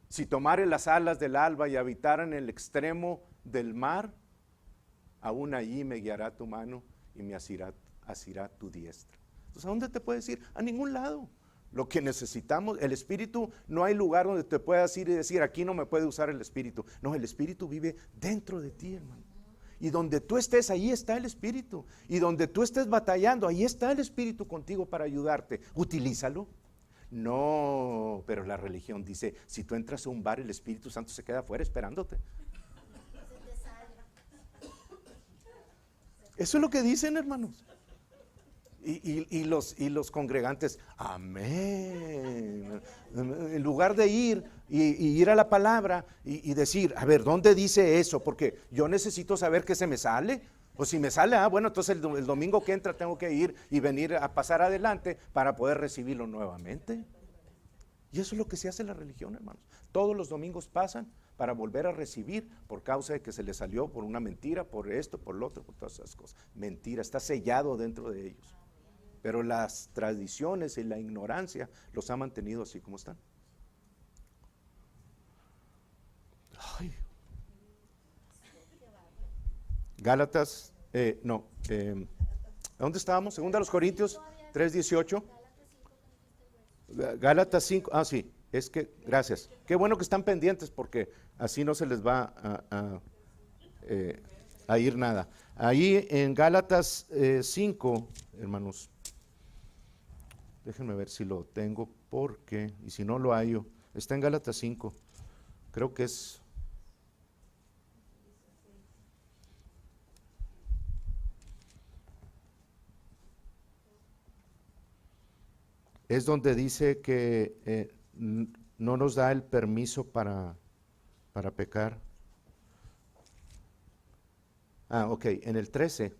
Speaker 1: Si tomare las alas del alba y habitara en el extremo del mar, aún allí me guiará tu mano y me asirá tu diestra. Entonces, ¿a dónde te puedes ir? A ningún lado. Lo que necesitamos, el Espíritu, no hay lugar donde te puedas ir y decir, aquí no me puede usar el Espíritu. No, el Espíritu vive dentro de ti, hermano. Y donde tú estés, ahí está el Espíritu. Y donde tú estés batallando, ahí está el Espíritu contigo para ayudarte. Utilízalo. No, pero la religión dice, si tú entras a un bar, el Espíritu Santo se queda afuera esperándote. Eso es lo que dicen, hermanos. Y los congregantes, amén. En lugar de ir y ir a la palabra y decir, a ver, ¿dónde dice eso? Porque yo necesito saber qué se me sale. O si me sale, bueno, entonces el domingo que entra tengo que ir y venir a pasar adelante para poder recibirlo nuevamente. Y eso es lo que se hace en la religión, hermanos. Todos los domingos pasan para volver a recibir por causa de que se les salió por una mentira, por esto, por lo otro, por todas esas cosas. Mentira, está sellado dentro de ellos. Pero las tradiciones y la ignorancia los ha mantenido así como están. Ay. Gálatas, ¿dónde estábamos? Segunda a los Corintios 3:18. Gálatas 5, sí, es que, gracias. Qué bueno que están pendientes porque así no se les va a ir nada. Ahí en Gálatas 5, hermanos, déjenme ver si lo tengo porque, y si no lo hallo, está en Gálatas 5, creo que es donde dice que no nos da el permiso para pecar. Ok, en el 13,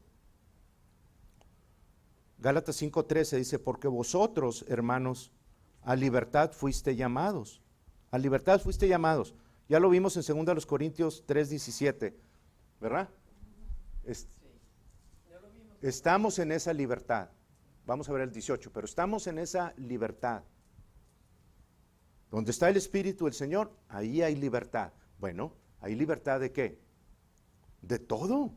Speaker 1: Gálatas 5:13 dice, porque vosotros, hermanos, a libertad fuiste llamados. A libertad fuiste llamados. Ya lo vimos en 2 Corintios 3:17, ¿verdad? Estamos en esa libertad. Vamos a ver el 18, pero estamos en esa libertad. Donde está el Espíritu del Señor, ahí hay libertad. Bueno, ¿hay libertad de qué? De todo.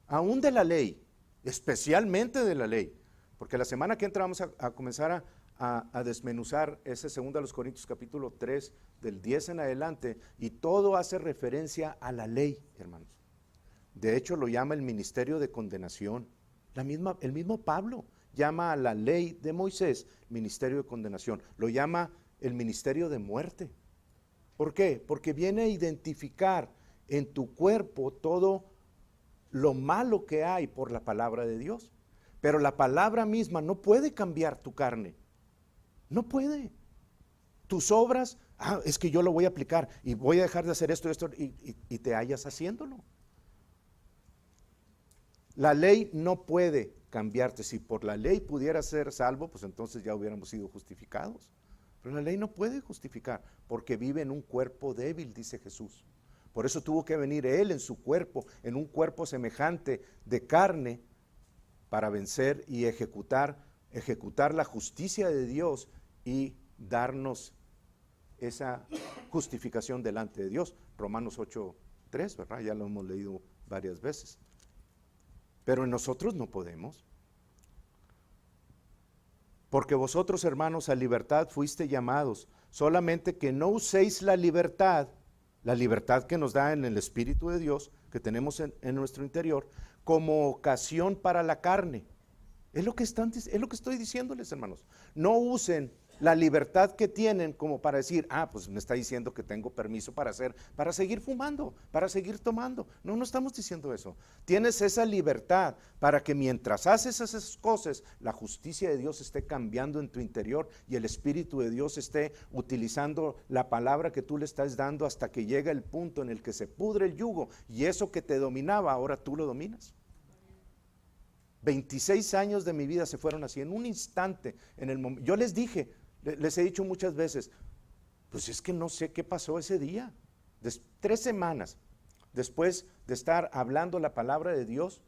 Speaker 1: Aún de la ley, especialmente de la ley. Porque la semana que entra vamos a comenzar a desmenuzar ese 2 Corintios capítulo 3, del 10 en adelante, y todo hace referencia a la ley, hermanos. De hecho, lo llama el ministerio de condenación. El mismo Pablo llama a la ley de Moisés ministerio de condenación, lo llama el ministerio de muerte. ¿Por qué? Porque viene a identificar en tu cuerpo todo lo malo que hay por la palabra de Dios. Pero la palabra misma no puede cambiar tu carne, no puede. Tus obras, es que yo lo voy a aplicar y voy a dejar de hacer esto y te hallas haciéndolo. La ley no puede cambiarte. Si por la ley pudiera ser salvo, pues entonces ya hubiéramos sido justificados. Pero la ley no puede justificar porque vive en un cuerpo débil, dice Jesús. Por eso tuvo que venir Él en su cuerpo, en un cuerpo semejante de carne, para vencer y ejecutar la justicia de Dios y darnos esa justificación delante de Dios. Romanos 8:3, ¿verdad? Ya lo hemos leído varias veces. Pero en nosotros no podemos. Porque vosotros, hermanos, a libertad fuiste llamados, solamente que no uséis la libertad que nos da en el Espíritu de Dios, que tenemos en nuestro interior, como ocasión para la carne. Es lo que estoy diciéndoles, hermanos. No usen la libertad que tienen como para decir, pues me está diciendo que tengo permiso para seguir fumando, para seguir tomando. No estamos diciendo eso. Tienes esa libertad para que mientras haces esas cosas, la justicia de Dios esté cambiando en tu interior y el Espíritu de Dios esté utilizando la palabra que tú le estás dando hasta que llega el punto en el que se pudre el yugo y eso que te dominaba, ahora tú lo dominas. 26 años de mi vida se fueron así, en un instante, en el momento. Yo les dije, les he dicho muchas veces, pues es que no sé qué pasó ese día. 3 semanas después de estar hablando la palabra de Dios,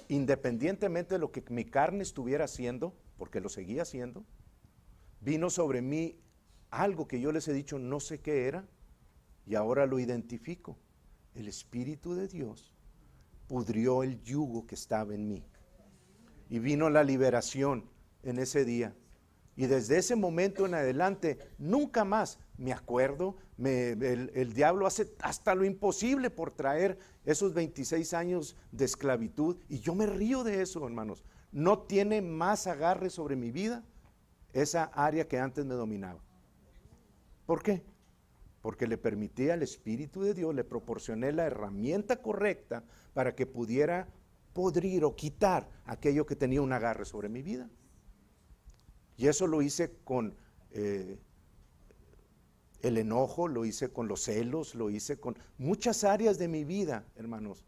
Speaker 1: independientemente de lo que mi carne estuviera haciendo, porque lo seguía haciendo, vino sobre mí algo que yo les he dicho, no sé qué era, y ahora lo identifico. El Espíritu de Dios pudrió el yugo que estaba en mí. Y vino la liberación en ese día. Y desde ese momento en adelante, nunca más me acuerdo, el diablo hace hasta lo imposible por traer esos 26 años de esclavitud. Y yo me río de eso, hermanos. No tiene más agarre sobre mi vida esa área que antes me dominaba. ¿Por qué? porque le permití al Espíritu de Dios, le proporcioné la herramienta correcta para que pudiera podrir o quitar aquello que tenía un agarre sobre mi vida. Y eso lo hice con el enojo, lo hice con los celos, lo hice con muchas áreas de mi vida, hermanos,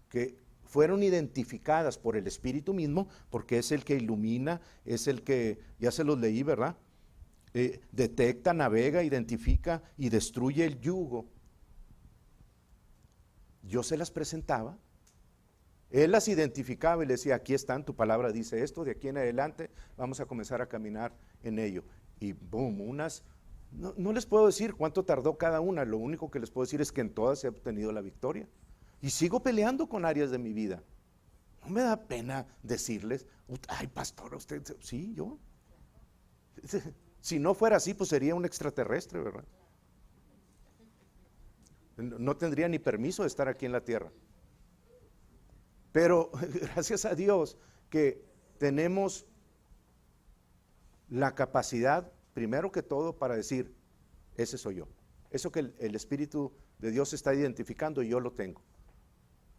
Speaker 1: que fueron identificadas por el Espíritu mismo, porque es el que ilumina, es el que, ya se los leí, ¿verdad? Detecta, navega, identifica y destruye el yugo. Yo se las presentaba, él las identificaba y le decía, aquí están, tu palabra dice esto, de aquí en adelante vamos a comenzar a caminar en ello. Y boom, no les puedo decir cuánto tardó cada una, lo único que les puedo decir es que en todas he obtenido la victoria. Y sigo peleando con áreas de mi vida. No me da pena decirles, ay pastor, usted, sí, yo. Si no fuera así, pues sería un extraterrestre, ¿verdad? No tendría ni permiso de estar aquí en la tierra. Pero gracias a Dios que tenemos la capacidad, primero que todo, para decir, ese soy yo. Eso que el Espíritu de Dios está identificando, yo lo tengo.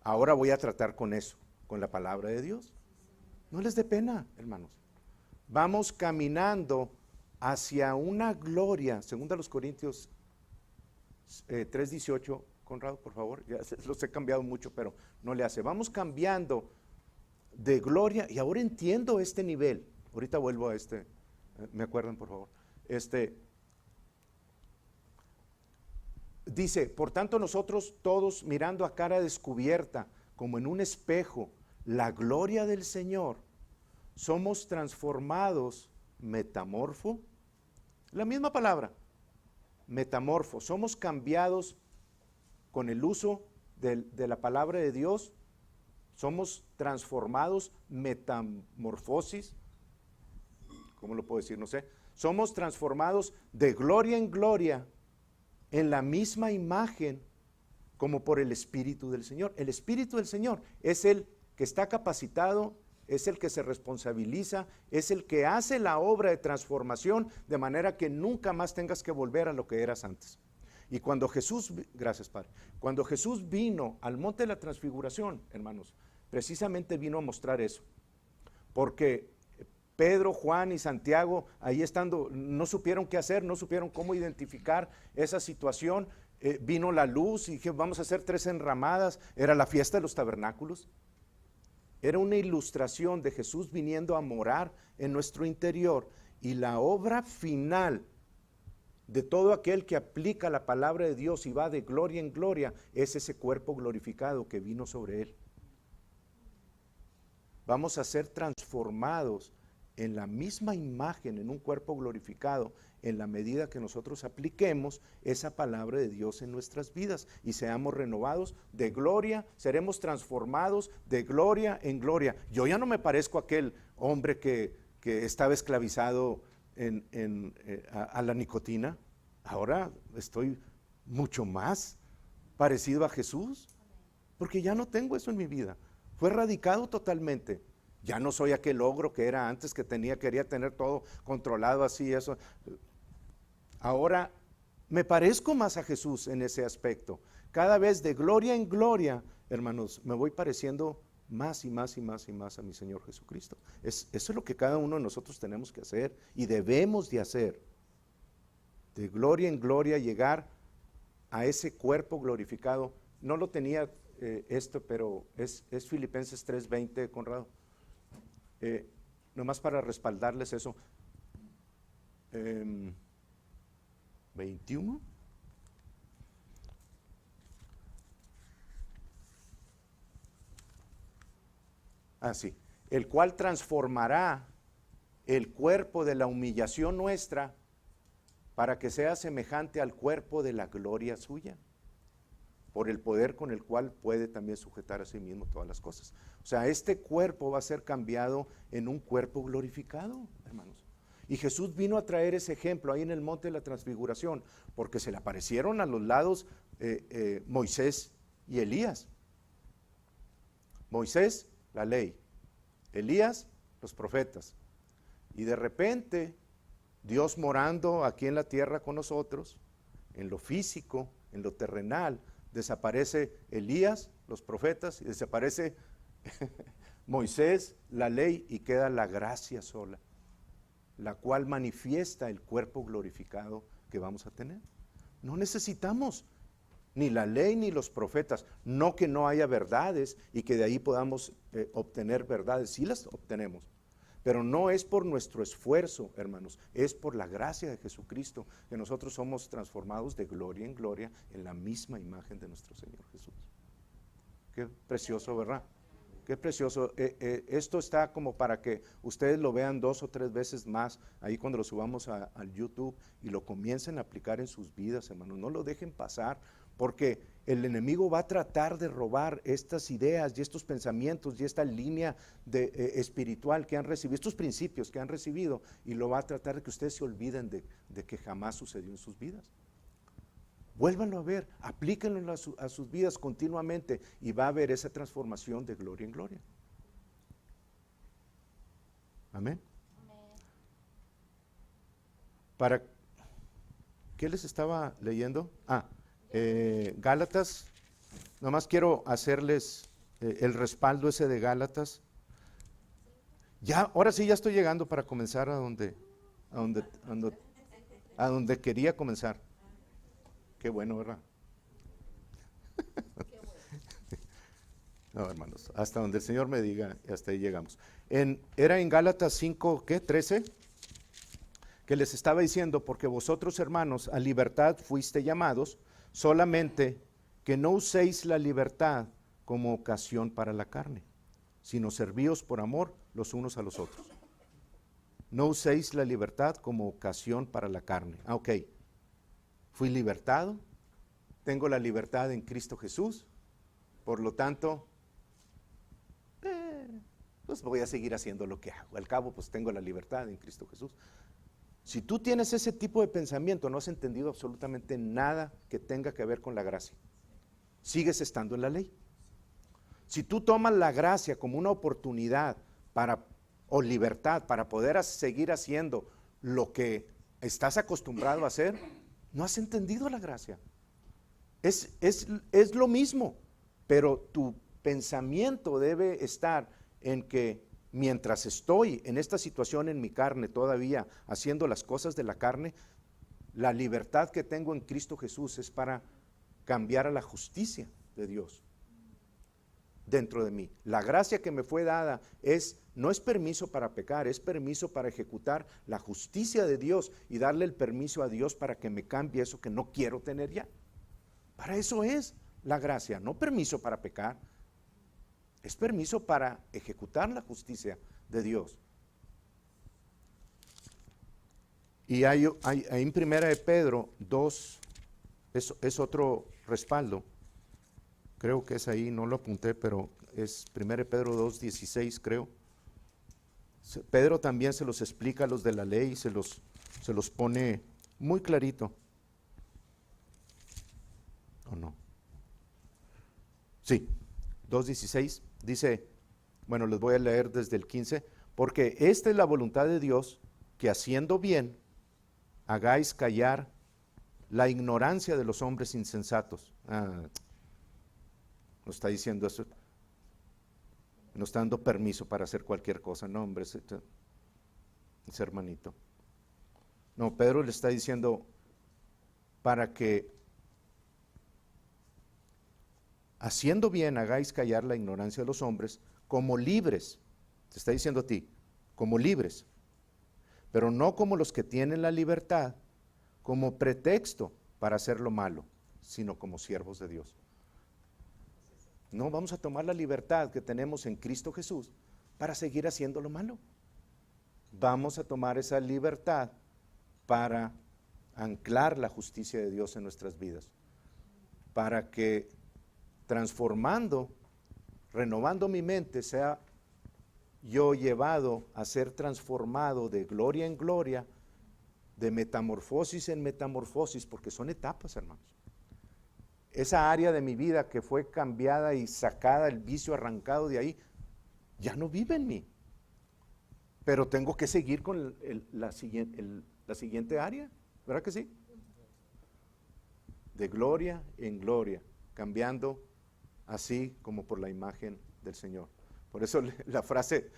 Speaker 1: Ahora voy a tratar con eso, con la palabra de Dios. No les dé pena, hermanos. Vamos caminando hacia una gloria, según a los Corintios 3:18, Conrado, por favor, ya los he cambiado mucho, pero no le hace. Vamos cambiando de gloria, y ahora entiendo este nivel. Ahorita vuelvo a me acuerdan, por favor. Dice, por tanto nosotros todos mirando a cara descubierta, como en un espejo, la gloria del Señor, somos transformados, metamorfo, la misma palabra, metamorfo, somos cambiados con el uso de la palabra de Dios, somos transformados, metamorfosis, ¿cómo lo puedo decir? No sé, somos transformados de gloria en gloria, en la misma imagen como por el Espíritu del Señor. El Espíritu del Señor es el que está capacitado, es el que se responsabiliza, es el que hace la obra de transformación de manera que nunca más tengas que volver a lo que eras antes. Y cuando Jesús, gracias Padre, cuando Jesús vino al monte de la transfiguración, hermanos, precisamente vino a mostrar eso, porque Pedro, Juan y Santiago, ahí estando, no supieron qué hacer, no supieron cómo identificar esa situación. Vino la luz y dije, vamos a hacer 3 enramadas. Era la fiesta de los tabernáculos. Era una ilustración de Jesús viniendo a morar en nuestro interior. Y la obra final de todo aquel que aplica la palabra de Dios y va de gloria en gloria es ese cuerpo glorificado que vino sobre él. Vamos a ser transformados en la misma imagen, en un cuerpo glorificado, en la medida que nosotros apliquemos esa palabra de Dios en nuestras vidas y seamos renovados de gloria, seremos transformados de gloria en gloria. Yo ya no me parezco a aquel hombre que estaba esclavizado a la nicotina. Ahora estoy mucho más parecido a Jesús, porque ya no tengo eso en mi vida. Fue erradicado totalmente. Ya no soy aquel ogro que era antes, que quería tener todo controlado así, eso. Ahora me parezco más a Jesús en ese aspecto. Cada vez de gloria en gloria, hermanos, me voy pareciendo más y más y más y más a mi Señor Jesucristo. Eso es lo que cada uno de nosotros tenemos que hacer y debemos de hacer. De gloria en gloria llegar a ese cuerpo glorificado. No lo tenía pero es Filipenses 3:20, Conrado. Nomás para respaldarles eso. 21. Sí. El cual transformará el cuerpo de la humillación nuestra para que sea semejante al cuerpo de la gloria suya, por el poder con el cual puede también sujetar a sí mismo todas las cosas. O sea, este cuerpo va a ser cambiado en un cuerpo glorificado, hermanos. Y Jesús vino a traer ese ejemplo ahí en el monte de la transfiguración, porque se le aparecieron a los lados Moisés y Elías. Moisés, la ley. Elías, los profetas. Y de repente, Dios morando aquí en la tierra con nosotros, en lo físico, en lo terrenal. Desaparece Elías, los profetas, y desaparece Moisés, la ley, y queda la gracia sola, la cual manifiesta el cuerpo glorificado que vamos a tener. No necesitamos ni la ley ni los profetas, no que no haya verdades y que de ahí podamos obtener verdades, sí las obtenemos, pero no es por nuestro esfuerzo, hermanos, es por la gracia de Jesucristo que nosotros somos transformados de gloria en gloria en la misma imagen de nuestro Señor Jesús. Qué precioso, ¿verdad? Qué precioso. Esto está como para que ustedes lo vean 2 o 3 veces más ahí cuando lo subamos al YouTube y lo comiencen a aplicar en sus vidas, hermanos. No lo dejen pasar, porque el enemigo va a tratar de robar estas ideas y estos pensamientos y esta línea espiritual que han recibido, estos principios que han recibido, y lo va a tratar de que ustedes se olviden de que jamás sucedió en sus vidas. Vuélvanlo a ver, aplíquenlo a sus vidas continuamente y va a haber esa transformación de gloria en gloria. Amén. ¿Para qué les estaba leyendo? Gálatas. Nomás quiero hacerles el respaldo ese de Gálatas. Ya, ahora sí ya estoy llegando para comenzar a donde quería comenzar. Qué bueno, ¿verdad? No, hermanos, hasta donde el Señor me diga, hasta ahí llegamos. Era en Gálatas 5, ¿qué? 13, que les estaba diciendo, porque vosotros, hermanos, a libertad fuiste llamados, solamente que no uséis la libertad como ocasión para la carne, sino servíos por amor los unos a los otros. No uséis la libertad como ocasión para la carne. Ok. Fui libertado, tengo la libertad en Cristo Jesús, por lo tanto, pues voy a seguir haciendo lo que hago. Al cabo, pues tengo la libertad en Cristo Jesús. Si tú tienes ese tipo de pensamiento, no has entendido absolutamente nada que tenga que ver con la gracia. Sigues estando en la ley. Si tú tomas la gracia como una oportunidad o libertad para poder seguir haciendo lo que estás acostumbrado a hacer, no has entendido la gracia. Es lo mismo, pero tu pensamiento debe estar en que mientras estoy en esta situación en mi carne todavía haciendo las cosas de la carne, la libertad que tengo en Cristo Jesús es para cambiar a la justicia de Dios dentro de mí. La gracia que me fue dada no es permiso para pecar, es permiso para ejecutar la justicia de Dios y darle el permiso a Dios para que me cambie eso que no quiero tener ya. Para eso es la gracia, no permiso para pecar, es permiso para ejecutar la justicia de Dios. Y hay en 1 Pedro 2, es otro respaldo. Creo que es ahí, no lo apunté, pero es 1 Pedro 2, 16, creo. Pedro también se los explica a los de la ley, se los pone muy clarito. ¿O no? Sí, 2:16 dice, bueno, les voy a leer desde el 15, porque esta es la voluntad de Dios, que haciendo bien, hagáis callar la ignorancia de los hombres insensatos. Nos está diciendo eso, nos está dando permiso para hacer cualquier cosa. No, hombre, ese hermanito. No, Pedro le está diciendo para que haciendo bien hagáis callar la ignorancia de los hombres como libres. Te está diciendo a ti, como libres, pero no como los que tienen la libertad como pretexto para hacer lo malo, sino como siervos de Dios. No vamos a tomar la libertad que tenemos en Cristo Jesús para seguir haciendo lo malo. Vamos a tomar esa libertad para anclar la justicia de Dios en nuestras vidas, para que transformando, renovando mi mente, sea yo llevado a ser transformado de gloria en gloria, de metamorfosis en metamorfosis, porque son etapas, hermanos. Esa área de mi vida que fue cambiada y sacada, el vicio arrancado de ahí, ya no vive en mí. Pero tengo que seguir con la siguiente área, ¿verdad que sí? de gloria en gloria, cambiando así como por la imagen del Señor. Por eso la frase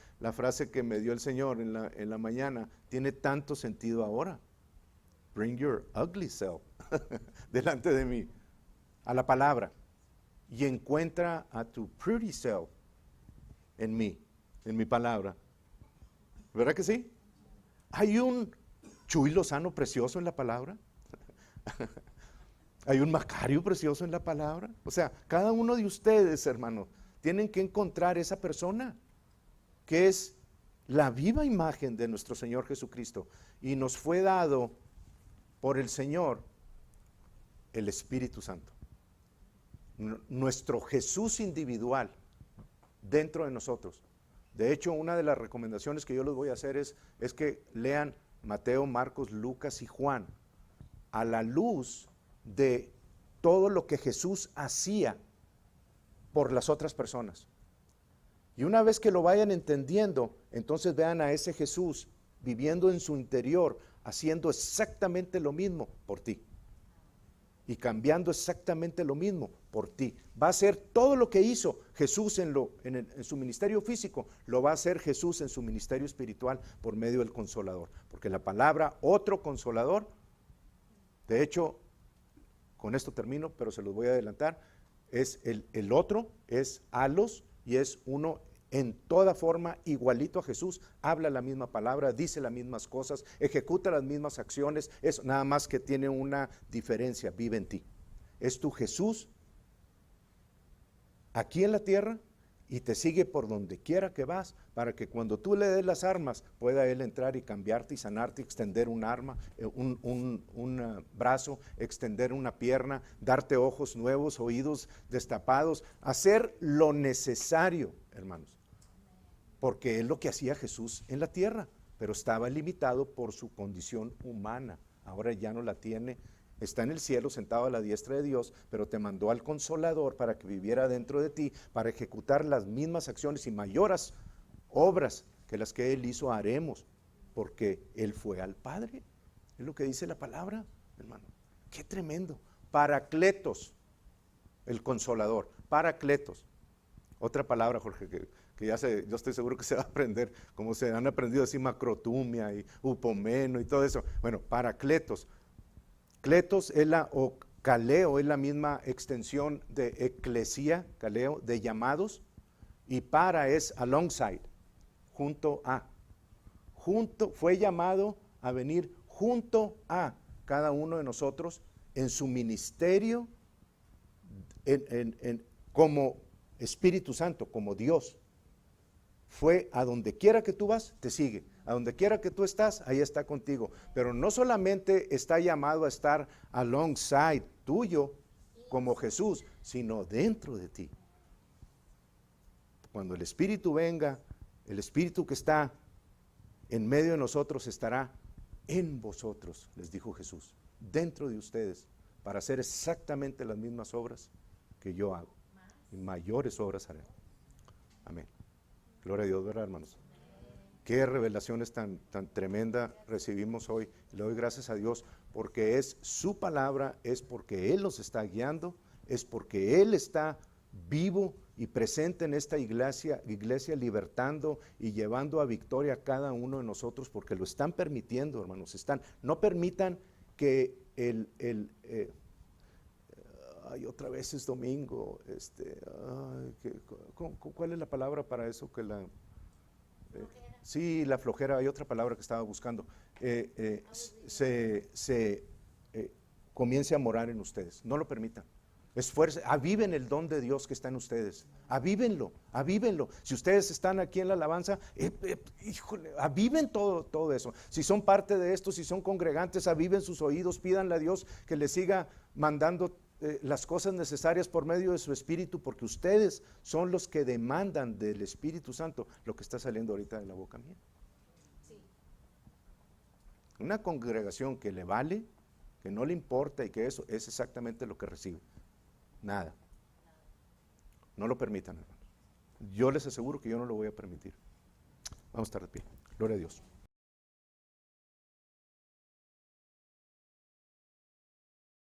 Speaker 1: que me dio el Señor en la mañana tiene tanto sentido ahora. Bring your ugly self delante de mí, a la palabra, y encuentra a tu pretty self en mí, en mi palabra. ¿Verdad que sí? Hay un Chuy Lozano precioso en la palabra. Hay un Macario precioso en la palabra. O sea, cada uno de ustedes, hermanos, tienen que encontrar esa persona que es la viva imagen de nuestro Señor Jesucristo. Y nos fue dado por el Señor el Espíritu Santo. Nuestro Jesús individual dentro de nosotros. De hecho, una de las recomendaciones que yo les voy a hacer es que lean Mateo, Marcos, Lucas y Juan a la luz de todo lo que Jesús hacía por las otras personas. Y una vez que lo vayan entendiendo, entonces vean a ese Jesús viviendo en su interior, haciendo exactamente lo mismo por ti. Y cambiando exactamente lo mismo por ti. Va a hacer todo lo que hizo Jesús en su ministerio físico, lo va a hacer Jesús en su ministerio espiritual por medio del Consolador. Porque la palabra otro Consolador, de hecho, con esto termino, pero se los voy a adelantar, es el otro, es alos, y es uno en toda forma igualito a Jesús, habla la misma palabra, dice las mismas cosas, ejecuta las mismas acciones, es nada más que tiene una diferencia, vive en ti. Es tu Jesús aquí en la tierra y te sigue por donde quiera que vas, para que cuando tú le des las armas pueda Él entrar y cambiarte y sanarte, extender un arma, un brazo, extender una pierna, darte ojos nuevos, oídos destapados, hacer lo necesario, hermanos, porque es lo que hacía Jesús en la tierra, pero estaba limitado por su condición humana. Ahora ya no la tiene. Está en el cielo sentado a la diestra de Dios, pero te mandó al Consolador para que viviera dentro de ti, para ejecutar las mismas acciones y mayores obras que las que Él hizo haremos, porque Él fue al Padre. Es lo que dice la palabra, hermano. Qué tremendo. Paracletos, el Consolador. Paracletos. Otra palabra, Jorge, que yo estoy seguro que se va a aprender, como se han aprendido así macrotumia y upomeno y todo eso. Bueno, paracletos. Cletos es o caleo es la misma extensión de eclesía, caleo, de llamados, y para es alongside, junto a. Fue llamado a venir junto a cada uno de nosotros en su ministerio, como Espíritu Santo, como Dios. Fue a donde quiera que tú vas, te sigue. A donde quiera que tú estás, ahí está contigo. Pero no solamente está llamado a estar alongside tuyo como Jesús, sino dentro de ti. Cuando el Espíritu venga, el Espíritu que está en medio de nosotros estará en vosotros, les dijo Jesús, dentro de ustedes, para hacer exactamente las mismas obras que yo hago. Y mayores obras haré. Amén. Gloria a Dios, ¿verdad, hermanos? Qué revelaciones tan tremenda recibimos hoy. Le doy gracias a Dios porque es su palabra, es porque Él nos está guiando, es porque Él está vivo y presente en esta iglesia libertando y llevando a victoria a cada uno de nosotros, porque lo están permitiendo, hermanos. No permitan que otra vez es domingo. ¿Cuál es la palabra para eso? Sí, la flojera, hay otra palabra que estaba buscando. Comience a morar en ustedes. No lo permitan. Esfuercen, aviven el don de Dios que está en ustedes. Avívenlo, avívenlo. Si ustedes están aquí en la alabanza, híjole, aviven todo eso. Si son parte de esto, si son congregantes, aviven sus oídos, pídanle a Dios que les siga mandando las cosas necesarias por medio de su Espíritu, porque ustedes son los que demandan del Espíritu Santo lo que está saliendo ahorita de la boca mía. Sí. Una congregación que le vale, que no le importa y que eso es exactamente lo que recibe. Nada. No lo permitan, hermanos. Yo les aseguro que yo no lo voy a permitir. Vamos a estar de pie. Gloria a Dios.